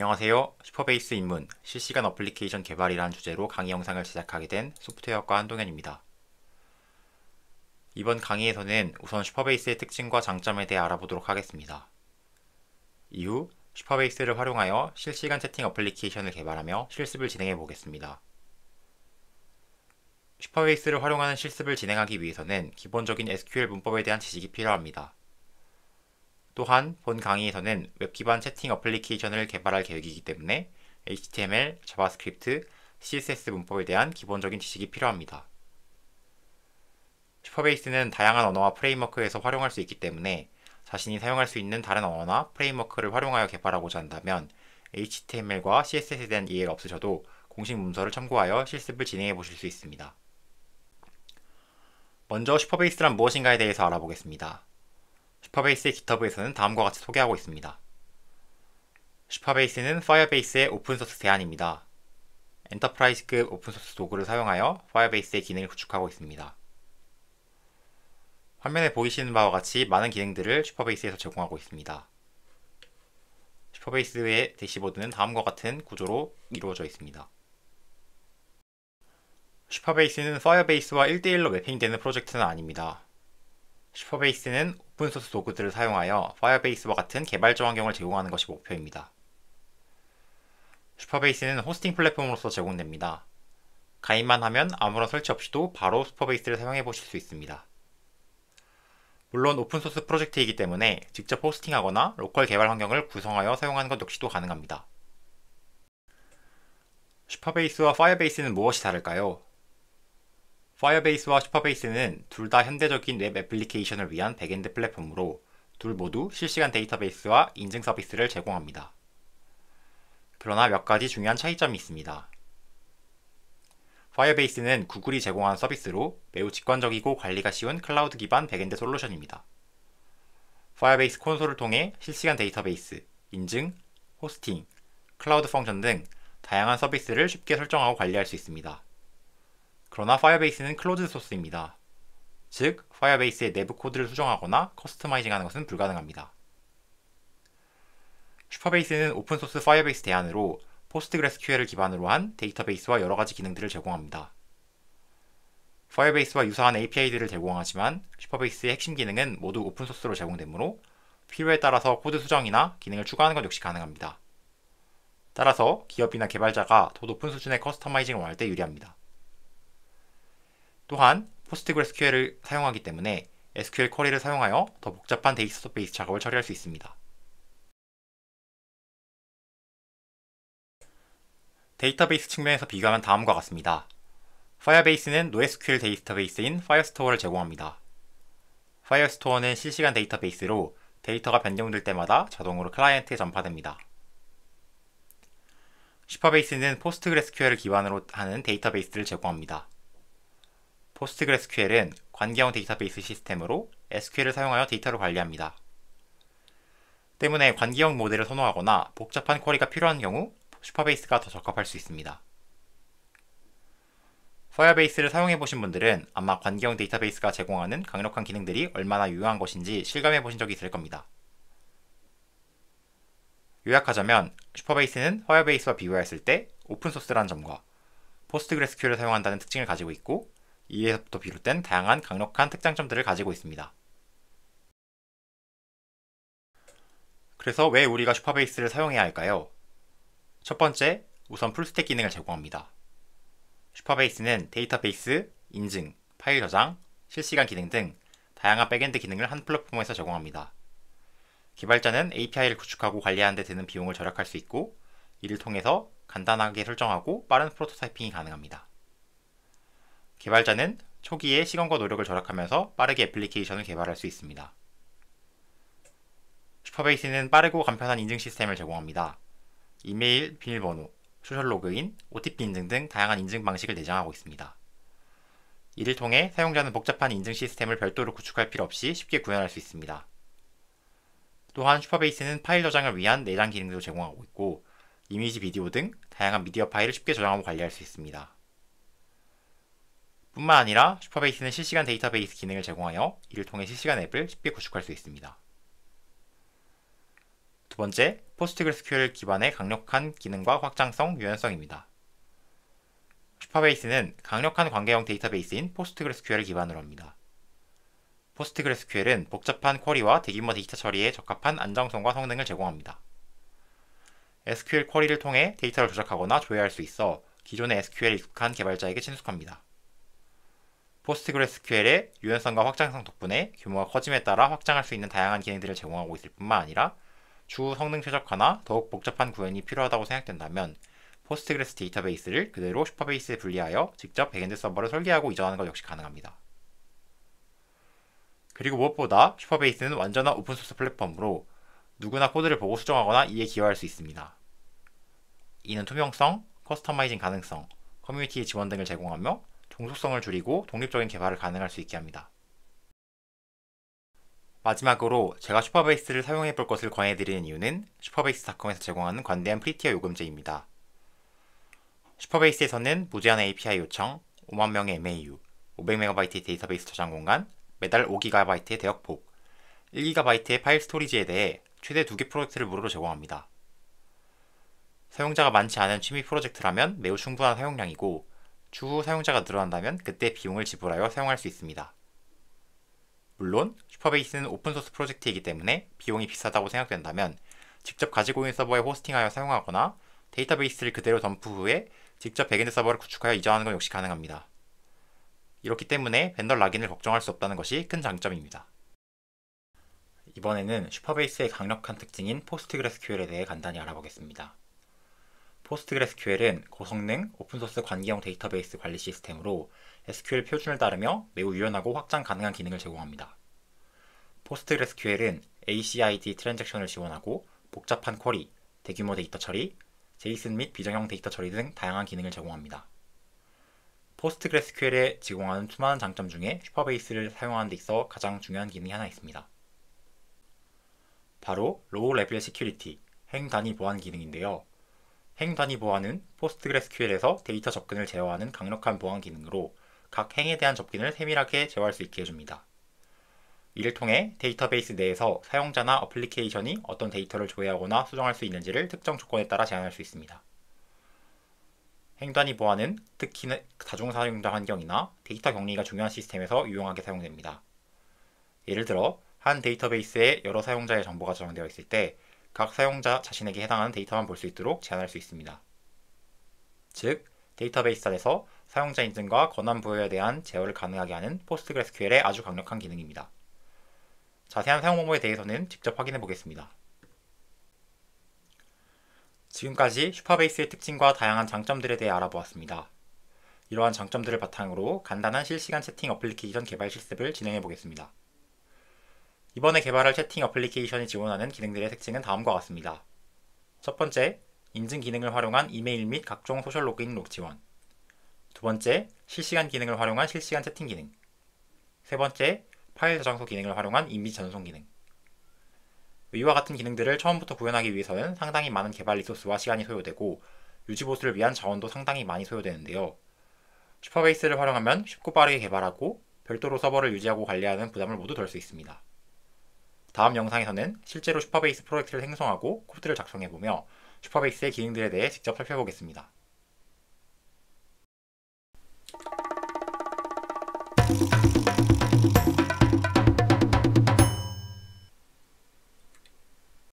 안녕하세요. 슈퍼베이스 입문, 실시간 어플리케이션 개발이라는 주제로 강의 영상을 제작하게 된 소프트웨어과 한동현입니다. 이번 강의에서는 우선 슈퍼베이스의 특징과 장점에 대해 알아보도록 하겠습니다. 이후 슈퍼베이스를 활용하여 실시간 채팅 어플리케이션을 개발하며 실습을 진행해 보겠습니다. 슈퍼베이스를 활용하는 실습을 진행하기 위해서는 기본적인 SQL 문법에 대한 지식이 필요합니다. 또한 본 강의에서는 웹 기반 채팅 어플리케이션을 개발할 계획이기 때문에 HTML, 자바스크립트, CSS 문법에 대한 기본적인 지식이 필요합니다. 슈퍼베이스는 다양한 언어와 프레임워크에서 활용할 수 있기 때문에 자신이 사용할 수 있는 다른 언어나 프레임워크를 활용하여 개발하고자 한다면 HTML과 CSS에 대한 이해가 없으셔도 공식 문서를 참고하여 실습을 진행해 보실 수 있습니다. 먼저 슈퍼베이스란 무엇인가에 대해서 알아보겠습니다. 슈퍼베이스의 GitHub에서는 다음과 같이 소개하고 있습니다. 슈퍼베이스는 파이어베이스의 오픈소스 대안입니다. 엔터프라이즈급 오픈소스 도구를 사용하여 파이어베이스의 기능을 구축하고 있습니다. 화면에 보이시는 바와 같이 많은 기능들을 슈퍼베이스에서 제공하고 있습니다. 슈퍼베이스의 대시보드는 다음과 같은 구조로 이루어져 있습니다. 슈퍼베이스는 파이어베이스와 1대1로 매핑되는 프로젝트는 아닙니다. 슈퍼베이스는 오픈소스 도구들을 사용하여 파이어베이스와 같은 개발자 환경을 제공하는 것이 목표입니다. 슈퍼베이스는 호스팅 플랫폼으로서 제공됩니다. 가입만 하면 아무런 설치 없이도 바로 슈퍼베이스를 사용해 보실 수 있습니다. 물론 오픈소스 프로젝트이기 때문에 직접 호스팅하거나 로컬 개발 환경을 구성하여 사용하는 것 역시도 가능합니다. 슈퍼베이스와 파이어베이스는 무엇이 다를까요? 파이어베이스와 슈퍼베이스는 둘 다 현대적인 웹 애플리케이션을 위한 백엔드 플랫폼으로 둘 모두 실시간 데이터베이스와 인증 서비스를 제공합니다. 그러나 몇 가지 중요한 차이점이 있습니다. 파이어베이스는 구글이 제공한 서비스로 매우 직관적이고 관리가 쉬운 클라우드 기반 백엔드 솔루션입니다. 파이어베이스 콘솔을 통해 실시간 데이터베이스, 인증, 호스팅, 클라우드 펑션 등 다양한 서비스를 쉽게 설정하고 관리할 수 있습니다. 그러나 파이어베이스는 클로즈드 소스입니다. 즉, 파이어베이스의 내부 코드를 수정하거나 커스터마이징하는 것은 불가능합니다. 슈퍼베이스는 오픈소스 파이어베이스 대안으로 포스트그레스QL을 기반으로 한 데이터베이스와 여러가지 기능들을 제공합니다. 파이어베이스와 유사한 API들을 제공하지만 슈퍼베이스의 핵심 기능은 모두 오픈소스로 제공되므로 필요에 따라서 코드 수정이나 기능을 추가하는 것 역시 가능합니다. 따라서 기업이나 개발자가 더 높은 수준의 커스터마이징을 원할 때 유리합니다. 또한 포스트그레스QL을 사용하기 때문에 SQL 쿼리를 사용하여 더 복잡한 데이터베이스 작업을 처리할 수 있습니다. 데이터베이스 측면에서 비교하면 다음과 같습니다. 파이어베이스는 NoSQL 데이터베이스인 파이어스토어를 제공합니다. 파이어스토어는 실시간 데이터베이스로 데이터가 변경될 때마다 자동으로 클라이언트에 전파됩니다. 슈퍼베이스는 포스트그레스QL을 기반으로 하는 데이터베이스를 제공합니다. 포스트그레스QL은 관계형 데이터베이스 시스템으로 SQL을 사용하여 데이터를 관리합니다. 때문에 관계형 모델을 선호하거나 복잡한 쿼리가 필요한 경우 슈퍼베이스가 더 적합할 수 있습니다. 파이어베이스를 사용해보신 분들은 아마 관계형 데이터베이스가 제공하는 강력한 기능들이 얼마나 유용한 것인지 실감해보신 적이 있을 겁니다. 요약하자면 슈퍼베이스는 파이어베이스와 비교했을 때 오픈소스라는 점과 포스트그레스QL을 사용한다는 특징을 가지고 있고 이에서부터 비롯된 다양한 강력한 특장점들을 가지고 있습니다. 그래서 왜 우리가 슈퍼베이스를 사용해야 할까요? 첫 번째, 우선 풀스택 기능을 제공합니다. 슈퍼베이스는 데이터베이스, 인증, 파일 저장, 실시간 기능 등 다양한 백엔드 기능을 한 플랫폼에서 제공합니다. 개발자는 API를 구축하고 관리하는 데 드는 비용을 절약할 수 있고 이를 통해서 간단하게 설정하고 빠른 프로토타이핑이 가능합니다. 개발자는 초기에 시간과 노력을 절약하면서 빠르게 애플리케이션을 개발할 수 있습니다. 슈퍼베이스는 빠르고 간편한 인증 시스템을 제공합니다. 이메일, 비밀번호, 소셜 로그인, OTP 인증 등 다양한 인증 방식을 내장하고 있습니다. 이를 통해 사용자는 복잡한 인증 시스템을 별도로 구축할 필요 없이 쉽게 구현할 수 있습니다. 또한 슈퍼베이스는 파일 저장을 위한 내장 기능도 제공하고 있고 이미지, 비디오 등 다양한 미디어 파일을 쉽게 저장하고 관리할 수 있습니다. 뿐만 아니라 슈퍼베이스는 실시간 데이터베이스 기능을 제공하여 이를 통해 실시간 앱을 쉽게 구축할 수 있습니다. 두 번째, 포스트그레스QL 기반의 강력한 기능과 확장성, 유연성입니다. 슈퍼베이스는 강력한 관계형 데이터베이스인 포스트그레스QL을 기반으로 합니다. 포스트그레스QL은 복잡한 쿼리와 대규모 데이터 처리에 적합한 안정성과 성능을 제공합니다. SQL 쿼리를 통해 데이터를 조작하거나 조회할 수 있어 기존의 SQL에 익숙한 개발자에게 친숙합니다. 포스트그레스QL의 유연성과 확장성 덕분에 규모가 커짐에 따라 확장할 수 있는 다양한 기능들을 제공하고 있을 뿐만 아니라 추후 성능 최적화나 더욱 복잡한 구현이 필요하다고 생각된다면 포스트그레스 데이터베이스를 그대로 슈퍼베이스에 분리하여 직접 백엔드 서버를 설계하고 이전하는 것 역시 가능합니다. 그리고 무엇보다 슈퍼베이스는 완전한 오픈소스 플랫폼으로 누구나 코드를 보고 수정하거나 이에 기여할 수 있습니다. 이는 투명성, 커스터마이징 가능성, 커뮤니티 지원 등을 제공하며 종속성을 줄이고 독립적인 개발을 가능할 수 있게 합니다. 마지막으로 제가 슈퍼베이스를 사용해볼 것을 권해드리는 이유는 슈퍼베이스닷컴에서 제공하는 관대한 프리티어 요금제입니다. 슈퍼베이스에서는 무제한 API 요청, 5만 명의 MAU, 500MB의 데이터베이스 저장 공간, 매달 5GB의 대역폭, 1GB의 파일 스토리지에 대해 최대 2개 프로젝트를 무료로 제공합니다. 사용자가 많지 않은 취미 프로젝트라면 매우 충분한 사용량이고 추후 사용자가 늘어난다면 그때 비용을 지불하여 사용할 수 있습니다. 물론 슈퍼베이스는 오픈소스 프로젝트이기 때문에 비용이 비싸다고 생각된다면 직접 가지고 있는 서버에 호스팅하여 사용하거나 데이터베이스를 그대로 덤프 후에 직접 백엔드 서버를 구축하여 이전하는 것 역시 가능합니다. 이렇기 때문에 벤더 락인을 걱정할 수 없다는 것이 큰 장점입니다. 이번에는 슈퍼베이스의 강력한 특징인 포스트그레스QL에 대해 간단히 알아보겠습니다. 포스트그레스QL은 고성능 오픈소스 관계형 데이터베이스 관리 시스템으로 SQL 표준을 따르며 매우 유연하고 확장 가능한 기능을 제공합니다. 포스트그레스QL은 ACID 트랜잭션을 지원하고 복잡한 쿼리, 대규모 데이터 처리, 제이슨 및 비정형 데이터 처리 등 다양한 기능을 제공합니다. 포스트그레스QL에 제공하는 수많은 장점 중에 슈퍼베이스를 사용하는 데 있어 가장 중요한 기능이 하나 있습니다. 바로 로우 레벨 시큐리티, 행 단위 보안 기능인데요. 행 단위 보안은 포스트그레스QL에서 데이터 접근을 제어하는 강력한 보안 기능으로 각 행에 대한 접근을 세밀하게 제어할 수 있게 해줍니다. 이를 통해 데이터베이스 내에서 사용자나 어플리케이션이 어떤 데이터를 조회하거나 수정할 수 있는지를 특정 조건에 따라 제한할 수 있습니다. 행 단위 보안은 특히 다중사용자 환경이나 데이터 격리가 중요한 시스템에서 유용하게 사용됩니다. 예를 들어 한 데이터베이스에 여러 사용자의 정보가 저장되어 있을 때 각 사용자 자신에게 해당하는 데이터만 볼 수 있도록 제한할 수 있습니다. 즉, 데이터베이스 안에서 사용자 인증과 권한 부여에 대한 제어를 가능하게 하는 포스트그레스QL의 아주 강력한 기능입니다. 자세한 사용 방법에 대해서는 직접 확인해 보겠습니다. 지금까지 슈퍼베이스의 특징과 다양한 장점들에 대해 알아보았습니다. 이러한 장점들을 바탕으로 간단한 실시간 채팅 어플리케이션 개발 실습을 진행해 보겠습니다. 이번에 개발할 채팅 어플리케이션이 지원하는 기능들의 특징은 다음과 같습니다. 첫 번째, 인증 기능을 활용한 이메일 및 각종 소셜 로그인 록 지원. 두 번째, 실시간 기능을 활용한 실시간 채팅 기능. 세 번째, 파일 저장소 기능을 활용한 이미지 전송 기능. 위와 같은 기능들을 처음부터 구현하기 위해서는 상당히 많은 개발 리소스와 시간이 소요되고 유지 보수를 위한 자원도 상당히 많이 소요되는데요. 슈퍼베이스를 활용하면 쉽고 빠르게 개발하고 별도로 서버를 유지하고 관리하는 부담을 모두 덜 수 있습니다. 다음 영상에서는 실제로 슈퍼베이스 프로젝트를 생성하고 코드를 작성해보며 슈퍼베이스의 기능들에 대해 직접 살펴보겠습니다.